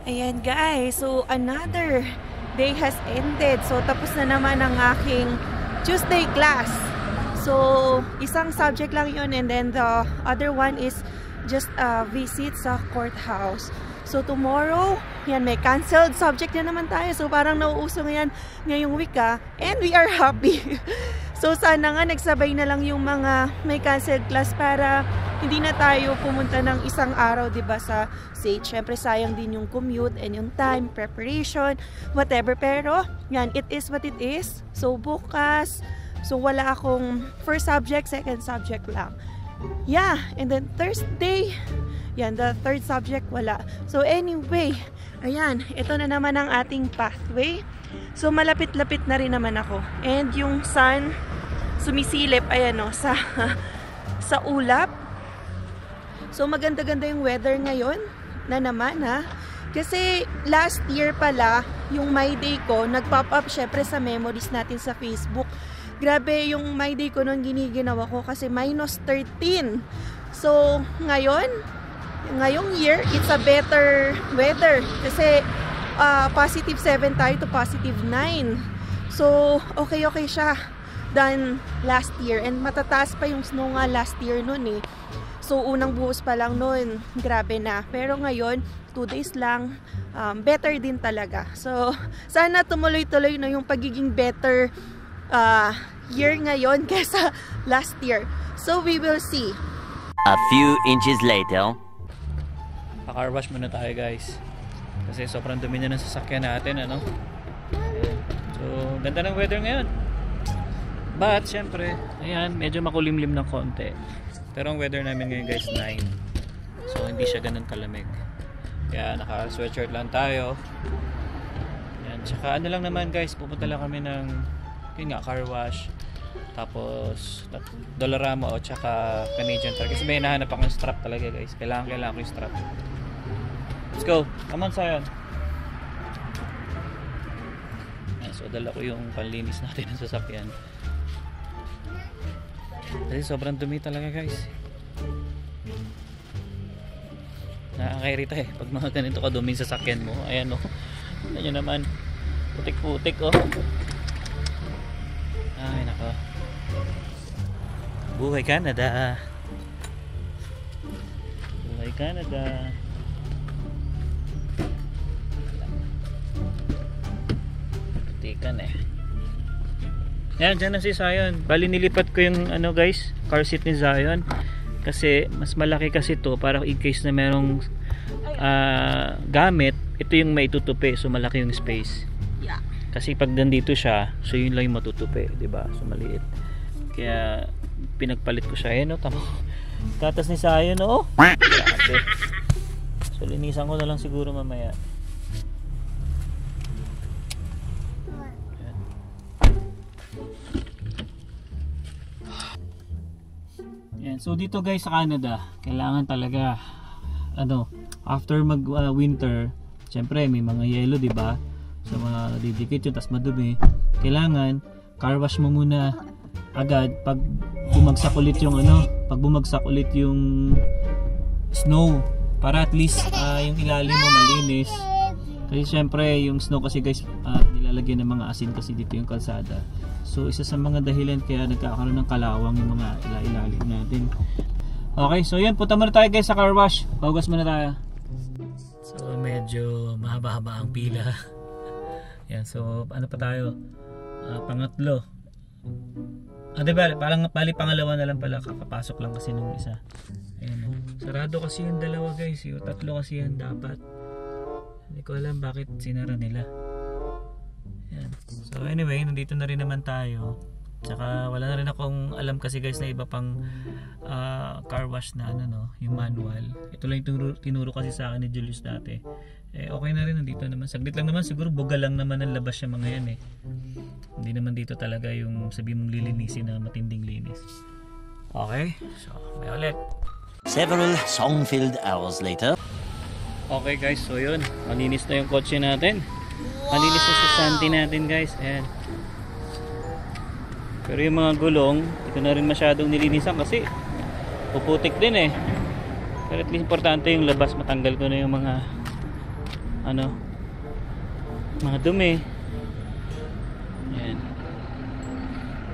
Ayan guys, so another day has ended. So tapos na naman ang aking Tuesday class. So isang subject lang yun, and then the other one is just a visit sa courthouse. So tomorrow, yan, may canceled subject na naman tayo. So parang nauuso ngayon ngayong week and we are happy. So sana nga nagsabay na lang yung mga may canceled class para hindi na tayo pumunta ng isang araw, 'di ba, sa SAGE. Syempre sayang din yung commute and yung time, preparation, whatever. Pero yan, it is what it is. So bukas, so wala akong first subject, second subject lang. Yeah, and then Thursday, yan, the third subject wala. So anyway, ayan, ito na naman ang ating pathway. So malapit-lapit na rin naman ako. And yung sun sumisilip, ayan o, sa ulap. So maganda-ganda yung weather ngayon na naman Kasi last year pala, yung My Day ko, nag-pop up syempre sa memories natin sa Facebook. Grabe yung My Day ko nung giniginawa ko kasi -13. So ngayong year, it's a better weather. Kasi +7 tayo to +9. So okay siya than last year. And matataas pa yung snow nga last year nun eh. So unang buhos pa lang nun, grabe na. Pero ngayon, 2 days lang, better din talaga. So sana tumuloy-tuloy na yung pagiging better year ngayon kesa last year. So we will see. A few inches later. Pa-car wash muna tayo guys. Kasi sobrang dumi na ng sasakyan natin, ano? So ganda ng weather ngayon. But syempre, ayan, medyo makulimlim ng konti. Pero ang weather namin ngayon guys, 9. So hindi siya ganun kalamig. Kaya naka-sweatshirt lang tayo. Ayan, tsaka ano lang naman guys, pupunta lang kami ng yun nga, car wash. Tapos Dollarama o tsaka Canadian Tire. Kasi may hinahanap akong strap talaga guys. Kailangan ko yung strap. Let's go. Come on, Sayon. So dala ko yung panlinis natin ng sasakyan. Kasi sobrang dumi talaga guys. Nakakairita eh pag mga ganito kaduming sasakyan mo. Ayan o. Ayan naman. Putik-putik oh. Ay nako. Buhay Canada. Buhay Canada. Putikan eh. Ayan, dyan na si Zion. Bali nilipat ko yung ano guys, car seat ni Zion. Kasi mas malaki kasi to para in case na merong gamit, ito yung maitutupi. So malaki yung space. Yeah. Kasi pag nandito siya, so yun lang yung matutupi, 'di ba? So maliit. Kaya pinagpalit ko siya. Ayan, no, tama. Katas ni Zion, no? Grabe. So linisan ko na lang siguro mamaya. So dito guys sa Canada, kailangan talaga ano, after mag winter, syempre may mga yelo, 'di ba? So mga didikit yun, tas madumi. Kailangan car wash mo muna agad pag bumagsak ulit yung ano, pag bumagsak ulit yung snow para at least yung ilalim mo malinis. Kasi syempre yung snow kasi guys, nilalagyan ng mga asin kasi dito yung kalsada. So isa sa mga dahilan kaya nagkakaroon ng kalawang yung mga ilalim natin. Okay, so yan, punta muna tayo guys sa car wash. Paugas muna tayo. So medyo mahaba-haba ang pila. Yan, so ano pa tayo? Pangatlo. Diba, bali pangalawa na lang pala, kakapasok lang kasi nung isa. Ayan, sarado kasi yung dalawa guys, yung tatlo kasi yan dapat. Hindi ko alam bakit sinara nila. Yan. So anyway, nandito na rin naman tayo. Tsaka wala na rin akong alam kasi guys na iba pang car wash na ano, no, yung manual. Ito lang yung tinuro kasi sa akin ni Julius dati. Okay na rin, nandito naman. Saglit lang naman, siguro buga lang naman ang labas yung mga yan eh. Hindi naman dito talaga yung sabi mong lilinisin na matinding linis. Okay, so may ulit. Several song-filled hours later. Okay guys, so yun, malinis na yung kotse natin. Malinis na sa Santi natin guys. Ayan. Pero yung mga gulong, ito na rin masyadong nilinisan kasi puputik din eh. Pero at least importante yung labas, matanggal ko na yung mga ano, mga dumi. Ayan.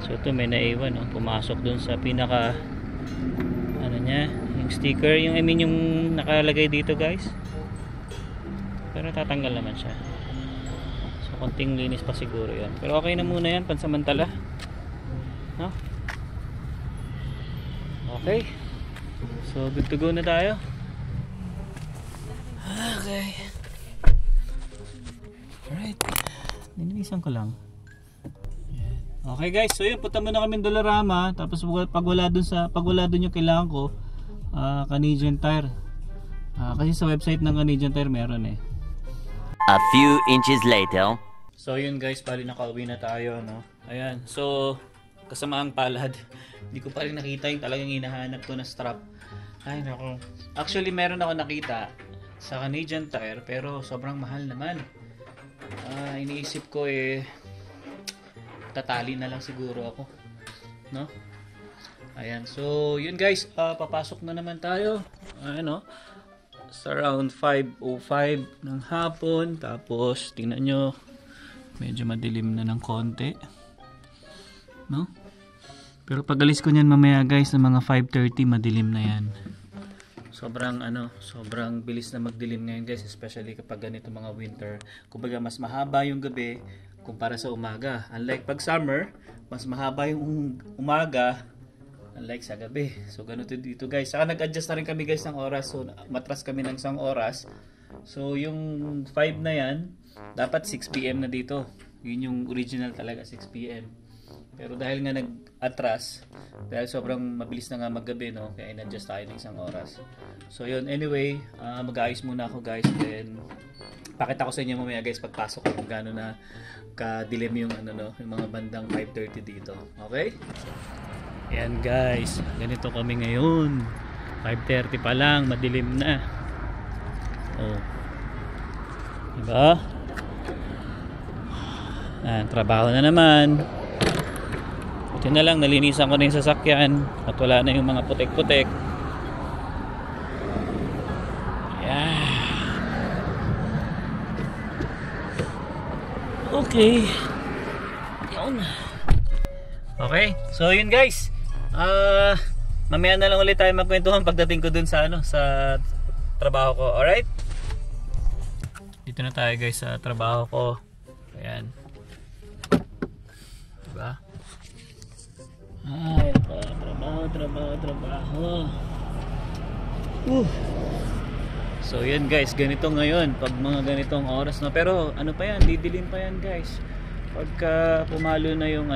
So ito may naiwan, no? Pumasok dun sa pinaka ano niya, yung sticker, yung I mean yung nakalagay dito guys. Pero tatanggal naman siya. So konting linis pa siguro yan. Pero okay na muna yan, pansamantala. No? Okay. So good to go na tayo. Okay. Alright. Nilinisan ko lang. Okay guys, so yun, punta muna kami Dollarama. Tapos pag wala dun yung kailangan ko, Canadian Tire. Kasi sa website ng Canadian Tire meron eh. A few inches later. So yun guys, bali nakauwi na tayo, no? Ayan, so kasamaang palad, hindi ko pa rin nakita yung talagang hinahanap ko na strap. Ay nako. Actually meron ako nakita sa Canadian Tire pero sobrang mahal naman. Iniisip ko tatali na lang siguro ako, no? Ayan, so yun guys, papasok na naman tayo. Ano? Sa around 5:05 ng hapon. Tapos tingnan nyo, medyo madilim na ng konti, no? Pero pag alis ko niyan mamaya guys, ng mga 5:30 madilim na yan. Sobrang bilis na magdilim ngayon guys, especially kapag ganito mga winter. Kumbaga mas mahaba yung gabi kumpara sa umaga. Unlike pag summer, mas mahaba yung umaga unlike sa gabi. So ganito dito guys. Saka nag-adjust na rin kami guys ng oras. So matras kami ng isang oras. So yung 5 na yan, dapat 6 PM na dito. Yun yung original talaga, 6 PM. Pero dahil nga nag-atras, dahil sobrang mabilis na nga maggabi, no? Kaya in-adjust tayo ng isang oras. So yun, anyway, mag-aayos muna ako guys. Then pakita ko sa inyo mamaya guys pagpasok ko kung gaano na kadilim yung yung mga bandang 5:30 dito. Okay? Ayan guys, ganito kami ngayon. 5:30 pa lang, madilim na. Oh. Diba? Trabaho na naman. Buti na lang, nalinisan ko na yung sasakyan at wala na yung mga putek-putek. Ayan. Okay. Yun. Okay. So yun guys. Mamaya na lang ulit tayo magkwentuhan pagdating ko dun sa sa trabaho ko. Alright? Dito na tayo guys sa trabaho ko. Ayan. Diba? Ay, trabaho. So yan guys, ganito ngayon pag mga ganitong oras na, pero ano pa yan, didilim pa yan guys. Pagka pumalo na yung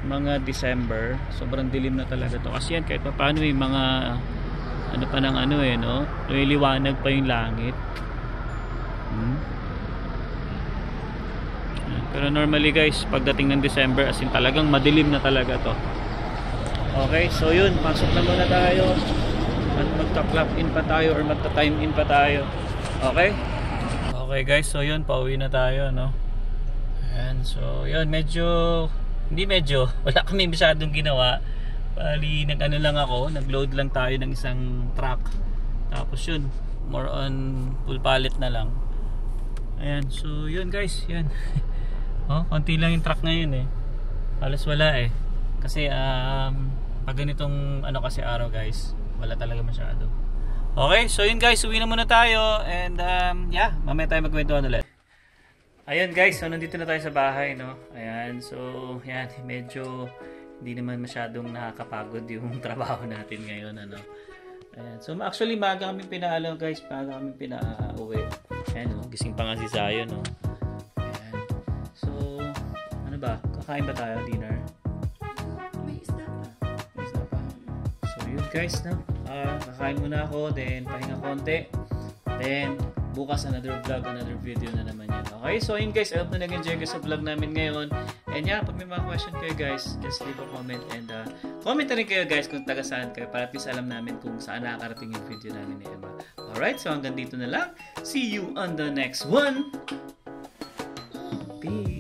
mga December, sobrang dilim na talaga to. Kasi yan kahit paano yung mga pa ng no, liliwanag pa yung langit. Pero normally guys, pagdating ng December, as in talagang madilim na talaga to. Okay, so yun, pasok na muna tayo. At magta-clock in pa tayo or magta-time in pa tayo. Okay? Okay guys, so yun, pauwi na tayo, no? Ayan, so yun, wala kami masyadong ginawa. Bali, lang ako, nag-load lang tayo ng isang truck. Tapos yun, more on full pallet na lang. Ayan, so yun guys, yan. Konti lang yung truck ngayon halos wala kasi pag ganitong kasi araw guys, wala talaga masyado. Okay, so yun guys, uwi na muna tayo. And yeah, mamaya tayo magkwentuhan ulit. Ayun guys, so nandito na tayo sa bahay, no? Ayan, so yan, medyo hindi naman masyadong nakakapagod yung trabaho natin ngayon, Ayan, so actually maaga kami guys, maaga kami pinauwi. Ayan, gising pa nga si Zion, no? Ayan. So, kakain ba tayo dinner? May isda pa. So yun guys, no? Kakain muna ako, then pahinga konti, then bukas another vlog, another video na naman yan. Okay, so yun guys, I hope na nag-enjoy kayo sa vlog namin ngayon. And yeah, pag may mga question kayo guys, just leave a comment, and comment na rin kayo guys kung taga saan kayo, para at least alam namin kung saan nakakarating yung video namin ni Emma. Alright, so hanggang dito na lang. See you on the next one. Peace.